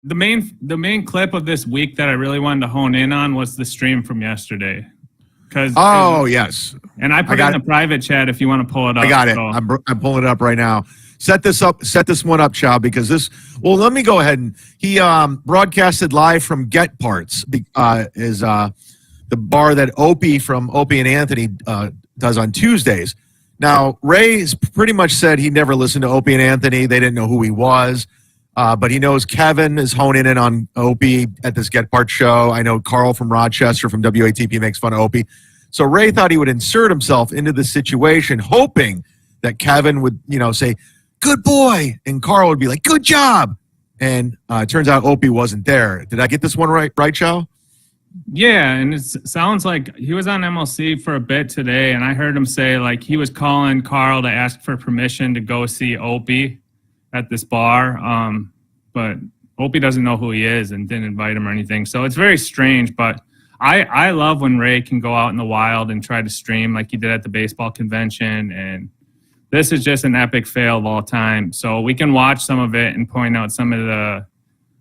The main clip of this week that I really wanted to hone in on was the stream from yesterday. Yes. And I put it in the private chat if you want to pull it up. I got it. I'm pulling it up right now. Set this one up, Chôw, because let me go ahead and he broadcasted live from Get Parts, is the bar that Opie from Opie and Anthony does on Tuesdays. Now, Ray's pretty much said he never listened to Opie and Anthony. They didn't know who he was. But he knows Kevin is honing in on Opie at this Get Parts show. I know Carl from Rochester from WATP makes fun of Opie. So Ray thought he would insert himself into the situation, hoping that Kevin would, say, "Good boy," and Carl would be like, "Good job." And it turns out Opie wasn't there. Did I get this one right, Chôw? Yeah, and it sounds like he was on MLC for a bit today, and I heard him say like he was calling Carl to ask for permission to go see Opie at this bar, but Opie doesn't know who he is and didn't invite him or anything. So it's very strange, but I love when Ray can go out in the wild and try to stream like he did at the baseball convention, and this is just an epic fail of all time. So we can watch some of it and point out some of the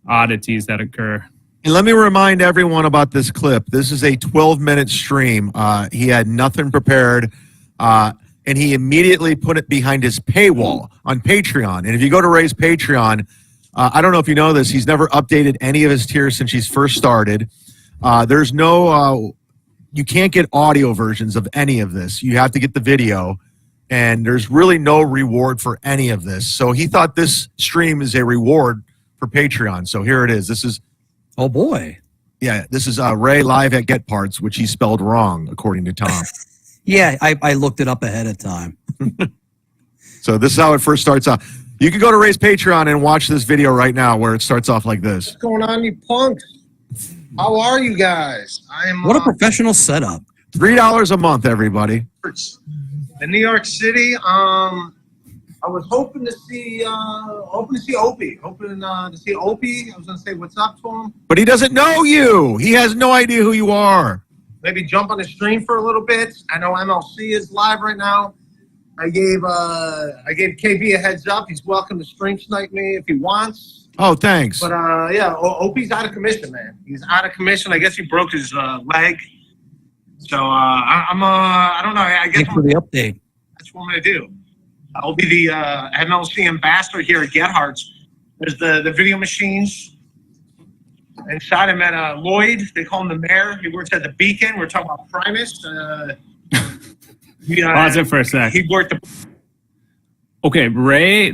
oddities that occur. And let me remind everyone about this clip. This is a 12-minute stream. He had nothing prepared, and he immediately put it behind his paywall on Patreon. And if you go to Ray's Patreon, I don't know if you know this, he's never updated any of his tiers since he's first started. There's no, you can't get audio versions of any of this. You have to get the video, and there's really no reward for any of this. So he thought this stream is a reward for Patreon. So here it is. This is, oh boy. Yeah, this is Ray live at Get Parts, which he spelled wrong, according to Tom. Yeah, I looked it up ahead of time. So this is how it first starts off. You can go to Ray's Patreon and watch this video right now where it starts off like this. What's going on, you punks? How are you guys? What a professional setup. $3 a month, everybody. In New York City, I was hoping to see Opie. Hoping to see Opie. I was going to say what's up to him. But he doesn't know you. He has no idea who you are. Maybe jump on the stream for a little bit. I know MLC is live right now. I gave KB a heads up. He's welcome to stream snipe me if he wants. Oh, thanks. But yeah, Opie's out of commission, man. He's out of commission. I guess he broke his leg. So I don't know. I guess Thanks for the update. That's what I'm gonna do. I'll be the MLC ambassador here at Get Hearts. There's the video machines. And shot him at Lloyd. They call him the mayor. He works at the Beacon. We're talking about Primus. Pause it for a sec. He worked Okay, Ray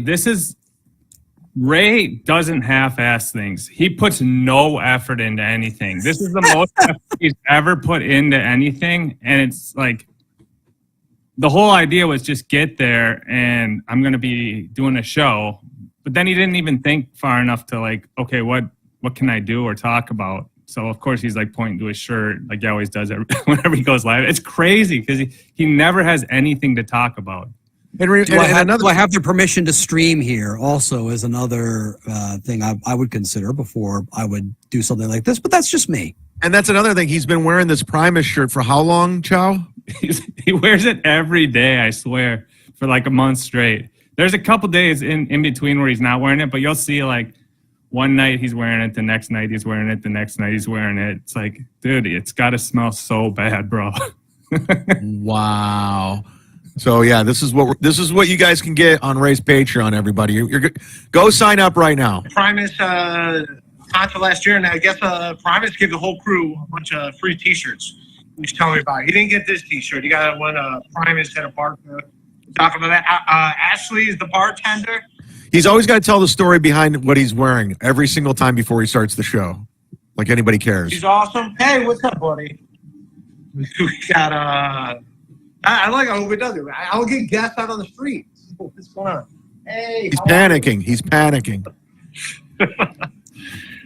doesn't half-ass things. He puts no effort into anything. This is the most effort he's ever put into anything, and it's like the whole idea was just get there, and I'm going to be doing a show. But then he didn't even think far enough to like, okay, what can I do or talk about? So of course he's like pointing to his shirt, like he always does whenever he goes live. It's crazy because he never has anything to talk about. Do I have the permission to stream here also is another thing I would consider before I would do something like this, but that's just me. And that's another thing. He's been wearing this Primus shirt for how long, Chôw? He wears it every day, I swear, for like a month straight. There's a couple days in between where he's not wearing it, but you'll see like one night he's wearing it, the next night he's wearing it, the next night he's wearing it. It's like, dude, it's got to smell so bad, bro. Wow. So yeah, this is what you guys can get on Ray's Patreon, everybody. You're go sign up right now. Primus concert last year, and I guess Primus gave the whole crew a bunch of free T-shirts. He's telling me about it. He didn't get this T-shirt. He got one Primus at a bar. Talking about that, Ashley is the bartender. He's always got to tell the story behind what he's wearing every single time before he starts the show, like anybody cares. He's awesome. Hey, what's up, buddy? We got I like how he does it. I'll get guests out on the street. What's going on? Hey, he's panicking. He's panicking.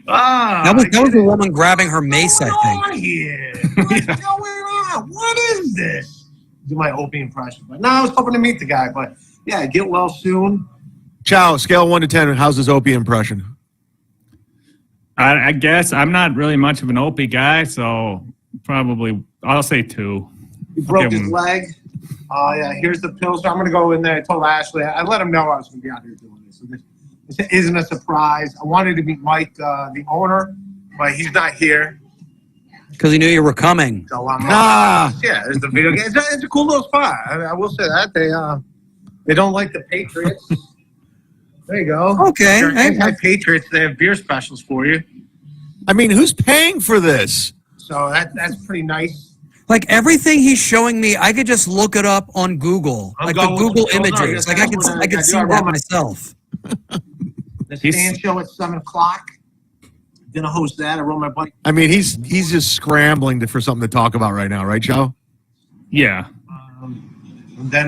That was a woman grabbing her mace, I think. What's going on? What is this? Do my Opie impression. But no, I was hoping to meet the guy, but yeah, get well soon. Chôw, scale 1 to 10. How's his Opie impression? I guess I'm not really much of an Opie guy, so probably I'll say 2. He broke his leg. Yeah, here's the pills. I'm gonna go in there. I told Ashley. I let him know I was gonna be out here doing this. So This isn't a surprise. I wanted to meet Mike, the owner, but he's not here. Because he knew you were coming. So I'm Ah. yeah, there's the video game. It's a cool little spot. I will say that they don't like the Patriots. There you go. Okay. If you're anti-Patriots, they have beer specials for you. I mean, who's paying for this? So that's pretty nice. Like everything he's showing me, I could just look it up on Google, I'm like the going with Google what's going on. images. Like I could see I that myself. The stand show at 7:00. Gonna host that. I rode my bike. I mean, he's just scrambling for something to talk about right now, right, Chôw? Yeah. And then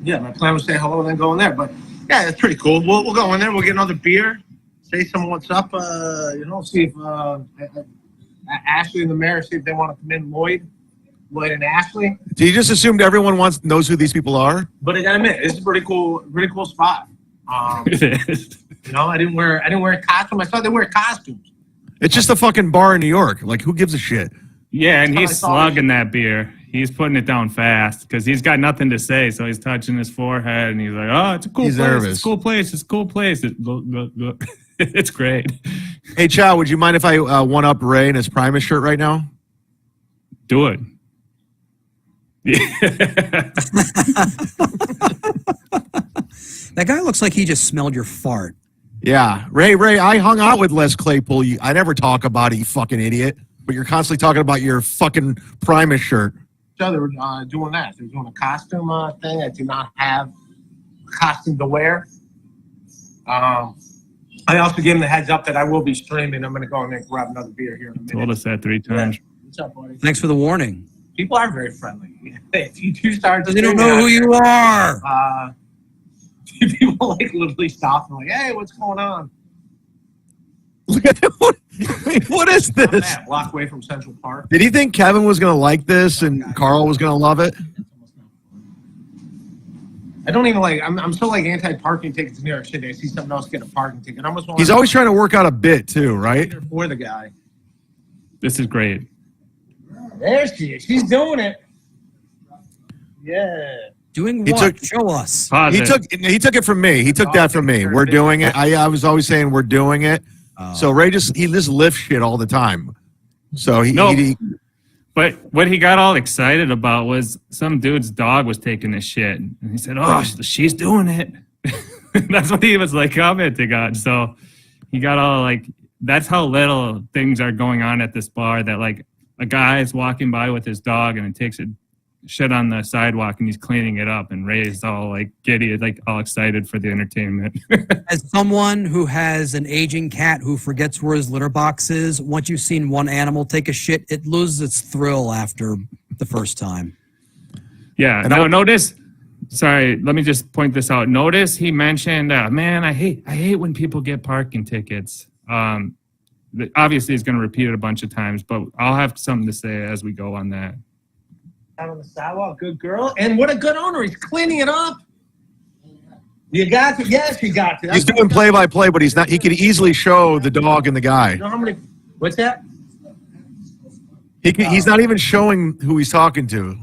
yeah, my plan was to say hello and then go in there. But yeah, it's pretty cool. We'll go in there. We'll get another beer. Say some what's up. See if Ashley and the mayor, see if they want to come in. Lloyd and Ashley. Do you just assumed everyone knows who these people are? But I gotta admit, it's a pretty cool spot. It is. I didn't wear a costume. I thought they wear costumes. It's just a fucking bar in New York. Like, who gives a shit? Yeah, and he's slugging that beer. He's putting it down fast because he's got nothing to say. So he's touching his forehead and he's like, "Oh, it's a cool place. Nervous. It's a cool place. It's a cool place." It's great. Hey, Chôw, would you mind if I one-up Ray in his Primus shirt right now? Do it. Yeah. That guy looks like he just smelled your fart. Yeah. Ray, I hung out with Les Claypool. I never talk about it, you fucking idiot. But you're constantly talking about your fucking Primus shirt. So they were doing that. They were doing a costume thing. I did not have a costume to wear. I also gave him the heads up that I will be streaming. I'm going to go in there and grab another beer here in a minute. Told us that 3 times. Yeah. What's up, buddy? Thanks for the warning. People are very friendly. If you do start, They don't know who you are. People like literally stop and like, "Hey, what's going on?" Look at what is I'm this? at block away from Central Park. Did he think Kevin was going to like this and Carl was going to love it? I don't even like. I'm so like anti-parking tickets in New York City. I see someone else get a parking ticket. I almost want. He's always trying to work out a bit too, right? for the guy. This is great. There she is. She's doing it. Yeah. Doing He what? took- Show us. Pause He it. took it from me. He took that from me. We're doing it. I was always saying we're doing it. So Ray just lifts shit all the time. So he But what he got all excited about was some dude's dog was taking a shit. And he said, "Oh, she's doing it." That's what he was like commenting on. So he got all like, that's how little things are going on at this bar, that like a guy is walking by with his dog and it takes a shit on the sidewalk and he's cleaning it up, and Ray's all like giddy, like all excited for the entertainment. As someone who has an aging cat who forgets where his litter box is, once you've seen one animal take a shit, it loses its thrill after the first time. Yeah. And No, notice. Sorry, let me just point this out. Notice he mentioned, "Man, I hate when people get parking tickets." Obviously, he's going to repeat it a bunch of times, but I'll have something to say as we go on that. Out on the sidewalk, good girl, and what a good owner. He's cleaning it up. You got to, yes, you got to. he's doing play-by-play, but he's not. He could easily show the dog and the guy. You know how many? What's that? He's not even showing who he's talking to.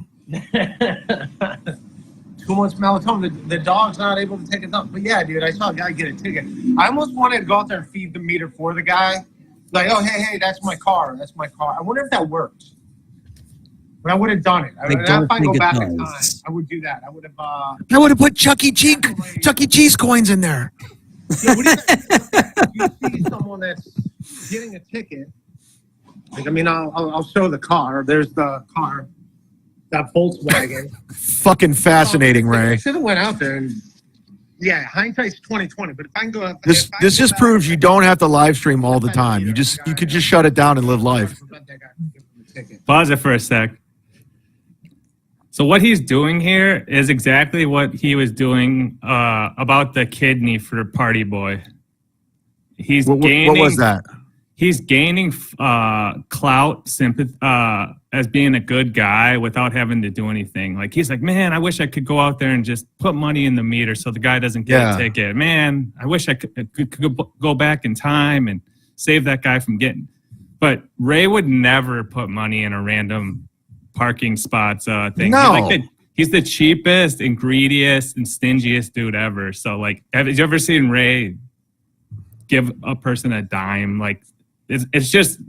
Too much melatonin. The dog's not able to take a dump. But yeah, dude, I saw a guy get a ticket. I almost wanted to go out there and feed the meter for the guy. Like, "Oh, hey, that's my car. That's my car." I wonder if that works. But I would have done it. If I go back in time, I would do that. I would have. I would have put Chuck E. Cheese coins in there. Yeah, what do you see someone that's getting a ticket? Like, I mean, I'll show the car. There's the car, that Volkswagen. Fucking fascinating, I Ray. should have went out there and. Yeah, hindsight's 20/20. But if I can go out there, This just proves you don't have to live stream all the time. You could just shut it down and live life. Pause it for a sec. So what he's doing here is exactly what he was doing about the kidney for Party Boy. He's What was that? He's gaining clout, sympathy, as being a good guy without having to do anything. Like, he's like, "Man, I wish I could go out there and just put money in the meter so the guy doesn't get a ticket. Man, I wish I could go back in time and save that guy from getting." But Ray would never put money in a random parking spots thing. No. Like he's the cheapest and greediest and stingiest dude ever. So like, have you ever seen Ray give a person a dime? Like, it's just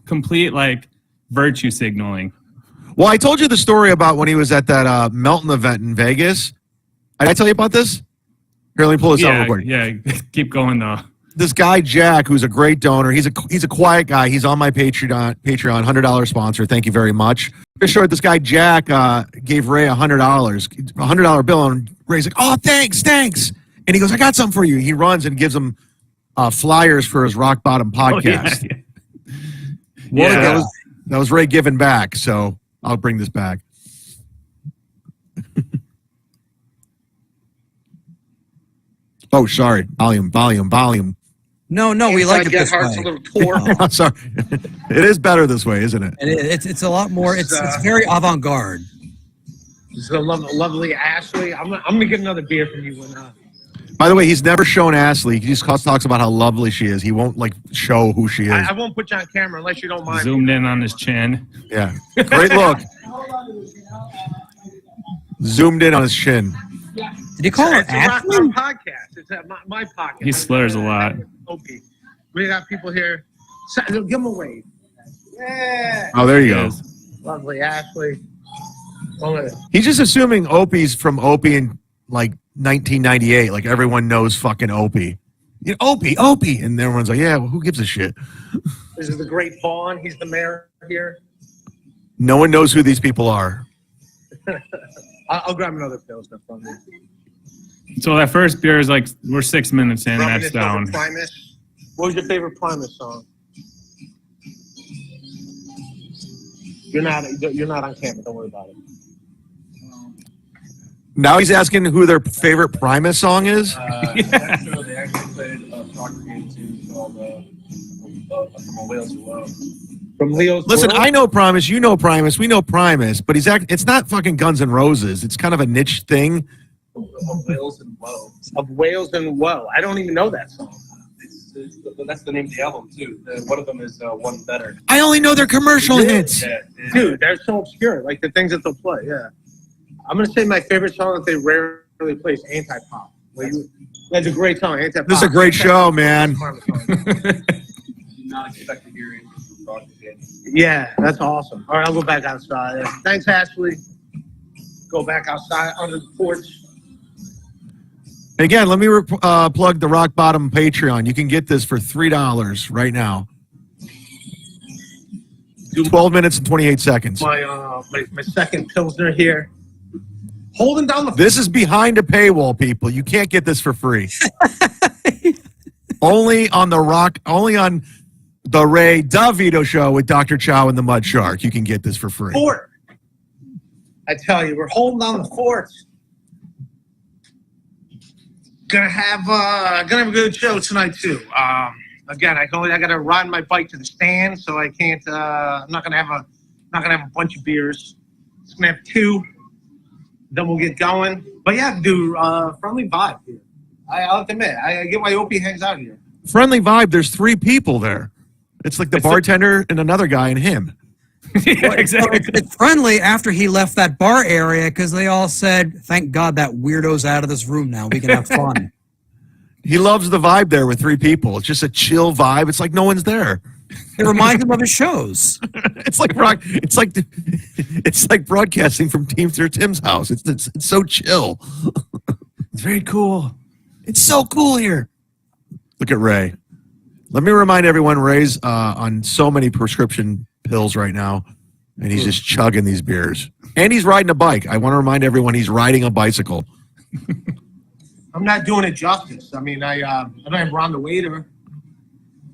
complete like virtue signaling. Well, I told you the story about when he was at that Melton event in Vegas. Did I tell you about this? Here, let me pull this out real quick. Yeah, keep going though. This guy Jack, who's a great donor, he's a quiet guy. He's on my Patreon, $100 sponsor. Thank you very much. Just short, this guy Jack gave Ray $100 bill, and Ray's like, "Oh, thanks," and he goes, "I got something for you." He runs and gives him flyers for his Rock Bottom podcast. That was Ray giving back. So I'll bring this back. Oh, sorry. Volume. No, we like it this way. A little tour. I'm sorry. It is better this way, isn't it? It's a lot more. It's very avant-garde. This is a lovely Ashley. I'm gonna get another beer from you when. By the way, he's never shown Ashley. He just talks about how lovely she is. He won't like show who she is. I won't put you on camera unless you don't mind. Zoomed in on his chin. Yeah, great look. Zoomed in on his chin. Did you call her It's a Rock Ashley? Bottom podcast. It's at my podcast. He slurs a lot. Okay. We got people here. Give him a wave. Yeah. Oh, there you go. Lovely Ashley. He's just assuming Opie's from Opie in like 1998. Like everyone knows fucking Opie. You know, Opie. And everyone's like, yeah, well, who gives a shit? This is the great Vaughn. He's the mayor here. No one knows who these people are. I'll grab another pill stuff from you. So that first beer is like, we're 6 minutes in, Reminisce that's down. over Primus. What was your favorite Primus song? You're not on camera. Don't worry about it. Now he's asking who their favorite Primus song is. They actually played a soccer game too called From Wales to Love. From Leo's Listen, World? I know Primus, you know Primus, we know Primus, but it's not fucking Guns N' Roses. It's kind of a niche thing. Of Wales and Woe. Of Wales and Woe. I don't even know that song. That's the name of the album too. One of them is One Better. I only know their commercial hits. Yeah, Dude, they're so obscure. Like the things that they'll play. Yeah. I'm gonna say my favorite song that they rarely play is Anti-Pop. That's a great song. Anti-Pop. This is a great show, man. Do not expect to hear it from Rock again. Yeah, that's awesome. All right, I'll go back outside. Thanks, Ashley. Go back outside under the porch. Again, let me plug the Rock Bottom Patreon. You can get this for $3 right now. 12 minutes and 28 seconds. My second Pilsner here. Holding down the... This is behind a paywall, people. You can't get this for free. Only on the Ray DeVito show with Dr. Chôw and the Mud Shark. You can get this for free. fort. I tell you, we're holding down the fort. Gonna have a good show tonight too. Again, I gotta ride my bike to the stand, so I can't. I'm not gonna have a bunch of beers. Just gonna have 2. Then we'll get going. But yeah, dude, friendly vibe here. I'll have to admit, I get why Opie hangs out here. Friendly vibe. There's 3 people there. It's like the bartender and another guy and him. Yeah, exactly. It's friendly after he left that bar area because they all said, "Thank God that weirdo's out of this room now. We can have fun." He loves the vibe there with 3 people. It's just a chill vibe. It's like no one's there. It reminds him of his shows. It's like rock. It's like broadcasting from Tim's house. It's so chill. It's very cool. It's so cool here. Look at Ray. Let me remind everyone, Ray's on so many prescription pills right now, and he's just chugging these beers. And he's riding a bike. I want to remind everyone he's riding a bicycle. I'm not doing it justice. I mean, I don't have Ron the waiter.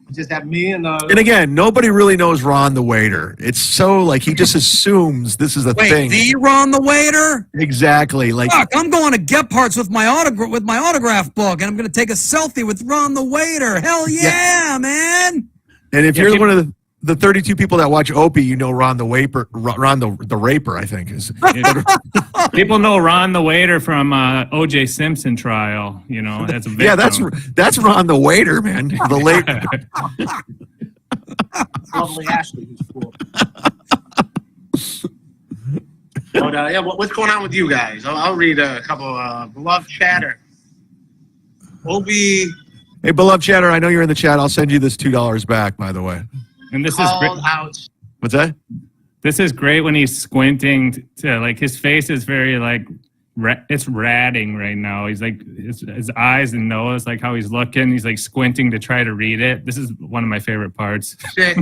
I just have me and. And again, nobody really knows Ron the waiter. It's so like he just assumes this is a Wait, thing. the Ron the waiter? Exactly. Like Fuck, I'm going to Gephart's with my autograph book, and I'm going to take a selfie with Ron the waiter. Hell yeah, man! And if you're one of the 32 people that watch Opie, you know Ron the Raper, I think is. People know Ron the waiter from O.J. Simpson trial. You know, that's a victim. Yeah, that's Ron the waiter, man. The late. Lovely Ashley, who's cool. But yeah, what's going on with you guys? I'll read a couple beloved chatter. Obi Hey, beloved chatter, I know you're in the chat. I'll send you this $2 back, by the way. And this is great. called out. What's that? This is great when he's squinting to like his face is very like it's ratting right now. He's like his eyes and nose, like how he's looking. He's like squinting to try to read it. This is one of my favorite parts. Shit.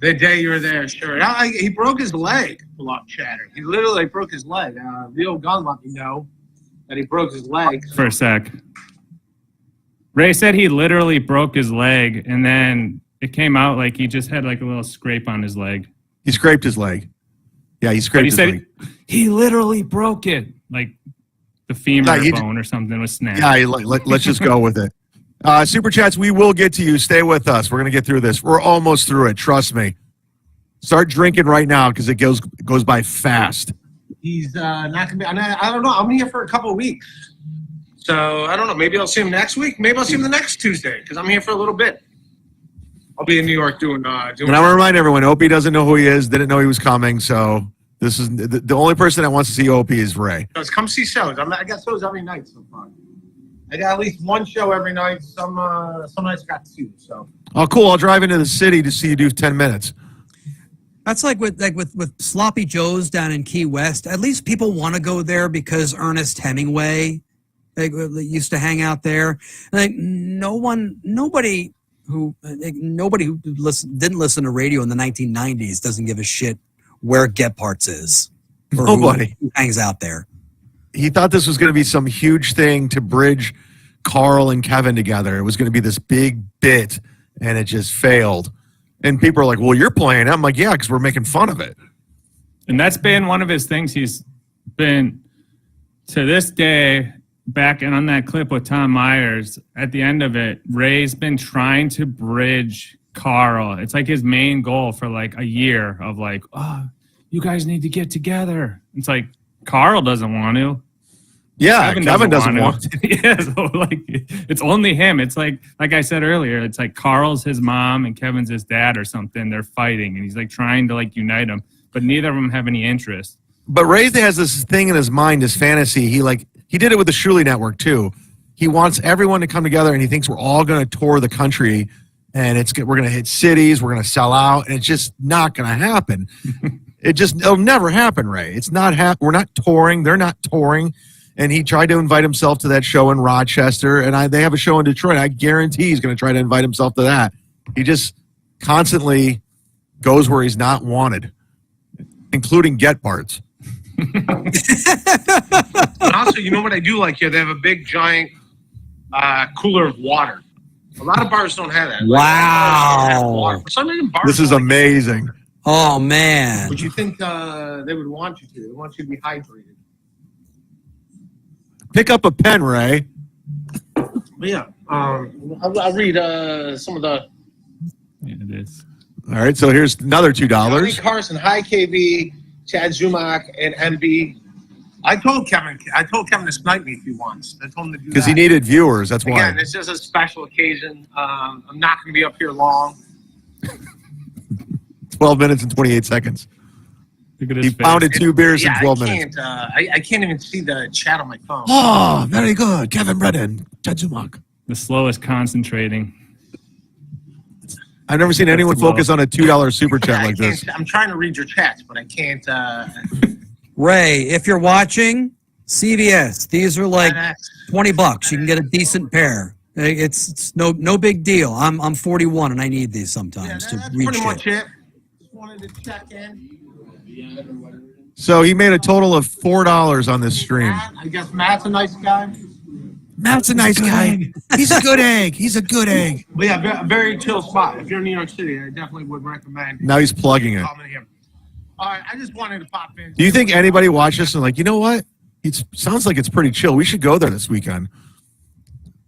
The day you were there, sure. He broke his leg. Beloved chatter. He literally broke his leg. Real Gun let me know that he broke his leg. For a sec. Ray said he literally broke his leg, and then it came out like he just had like a little scrape on his leg. He scraped his leg. Yeah, he But scraped he his said leg. he literally broke it, like the femur bone or something was snapped. Yeah, let's just go with it. Super chats, we will get to you. Stay with us. We're going to get through this. We're almost through it. Trust me. Start drinking right now because it goes by fast. He's not gonna be. I don't know. I'm here for a couple of weeks, so I don't know. Maybe I'll see him next week. Maybe I'll see him the next Tuesday because I'm here for a little bit. I'll be in New York doing. And I want to remind everyone, Opie doesn't know who he is. Didn't know he was coming. So this is the only person that wants to see Opie is Ray. Come see shows. I got shows every night so far. I got at least one show every night. Some nights I got two. So. Oh, cool. I'll drive into the city to see you do 10 minutes. That's like with Sloppy Joe's down in Key West. At least people want to go there because Ernest Hemingway used to hang out there. Like nobody who didn't listen to radio in the 1990s doesn't give a shit where Get Parts is. Or Nobody who hangs out there. He thought this was going to be some huge thing to bridge Carl and Kevin together. It was going to be this big bit, and it just failed. And people are like, well, you're playing it. I'm like, yeah, because we're making fun of it. And that's been one of his things. He's been, to this day, back and on that clip with Tom Myers, at the end of it, Ray's been trying to bridge Carl. It's like his main goal for like a year of like, oh, you guys need to get together. It's like, Carl doesn't want to. Yeah, Kevin doesn't want to. Yeah, so like it's only him. It's like I said earlier, it's like Carl's his mom and Kevin's his dad or something. They're fighting, and he's like trying to like unite them, but neither of them have any interest. But Ray has this thing in his mind, this fantasy. He did it with the Shuley Network too. He wants everyone to come together, and he thinks we're all going to tour the country, and we're going to hit cities, we're going to sell out, and it's just not going to happen. It'll never happen, Ray. It's not we're not touring. They're not touring. And he tried to invite himself to that show in Rochester, and they have a show in Detroit. I guarantee he's going to try to invite himself to that. He just constantly goes where he's not wanted, including Get Parts. And also, you know what I do like here? They have a big, giant cooler of water. A lot of bars don't have that. Wow. For some reason, bars This is amazing. Oh, man. But you think they would want you to. They want you to be hydrated. Pick up a pen, Ray. But yeah, I'll read some of the. Yeah, it is. All right, so here's another $2. Johnny Carson, Hi KB, Chad Zumock, and MB. I told Kevin to snipe me if he wants. I told him to do that. Because he needed viewers, that's why. Again, it's just a special occasion. I'm not going to be up here long. 12 minutes and 28 seconds. Look at his He face. pounded 2 beers in 12 minutes. I can't even see the chat on my phone. Oh, very good. Kevin Brennan, Chad Zumock. The slowest concentrating. I've never seen anyone low. focus on a $2 super chat like this. I'm trying to read your chats, but I can't. Ray, if you're watching, CVS. These are like $20. You can get a decent pair. It's no big deal. I'm 41 and I need these sometimes to that's read pretty shit. much it. Just wanted to check in. So he made a total of $4 on this stream. Matt, I guess Matt's a nice guy. Matt's a nice guy. He's a good egg. He's a good egg. But yeah, very chill spot. If you're in New York City, I definitely would recommend Now he's plugging it. coming here. All right, I just wanted to pop in. Do you think anybody watched this and like, you know what? It sounds like it's pretty chill. We should go there this weekend.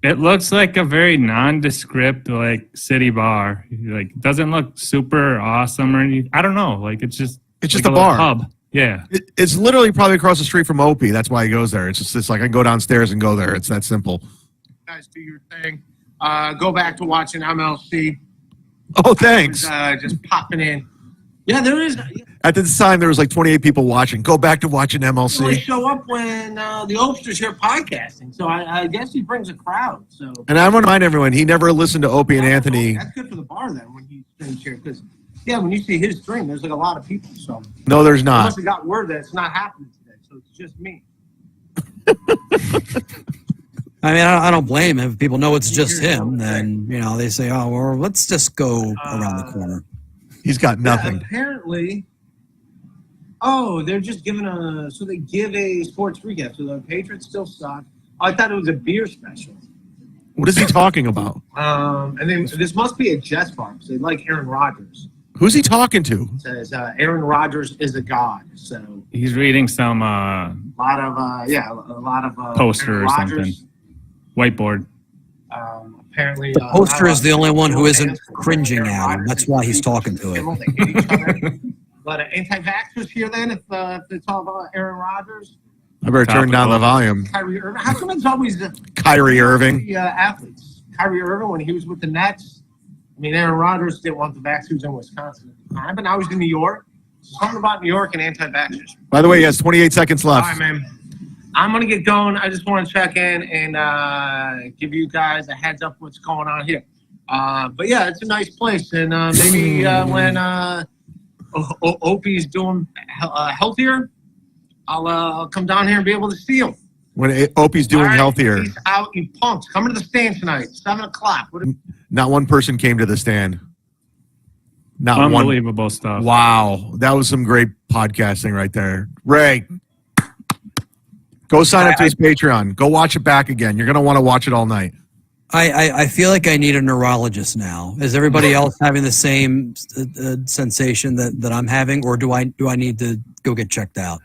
It looks like a very nondescript like city bar. Like it doesn't look super awesome or anything. I don't know. Like it's just It's just like a little bar. pub. Yeah. It's literally probably across the street from Opie. That's why he goes there. It's like I can go downstairs and go there. It's that simple. Guys, do your thing. Go back to watching MLC. Oh, thanks. Just popping in. Yeah, there is. At this time, there was like 28 people watching. Go back to watching He only MLC. show up when the Opster's here podcasting. So I guess he brings a crowd. So And I want to remind everyone, he never listened to Opie and Anthony. That's good for the bar then when he streams here because when you see his stream, there's like a lot of people. So No, there's I not. must have got word that it's not happening today. So it's just me. I mean, I don't blame him. If people know it's just him, then they say, "Oh, well, let's just go around the corner." He's got nothing. Apparently. They're just giving they give a sports recap. So the Patriots still suck. I thought it was a beer special. What is he talking about? And then this must be a Jets bar because they like Aaron Rodgers. Who's he talking to? It says Aaron Rodgers is a god. So He's reading some a lot of poster Aaron or Rodgers. something. Whiteboard. Apparently, The poster is the only one who isn't Aaron cringing at him. Rodgers That's why he's is talking to him. They hate each other. But anti-vaxxers here then if it's all about Aaron Rodgers. I better turn down the volume. Kyrie Irving. How come it's always Kyrie Irving. the athletes? Kyrie Irving when he was with the Nets. I mean, Aaron Rodgers didn't want the vax. He was in Wisconsin at the time, but now he's in New York. Something about New York and anti-vaxxers. By the way, he has 28 seconds All left. right, man. I'm going to get going. I just want to check in and give you guys a heads up what's going on here. But yeah, it's a nice place. And maybe when Opie's doing healthier, I'll come down here and be able to see him. When Opie's doing All right, healthier, Peace out, you punks. Come to the stand tonight, 7 o'clock. not one person came to the stand. Not one. Unbelievable stuff. Wow. That was some great podcasting right there. Ray, go sign up to his Patreon. Go watch it back again. You're going to want to watch it all night. I feel like I need a neurologist now. Is everybody else having the same sensation that I'm having, or do I need to go get checked out?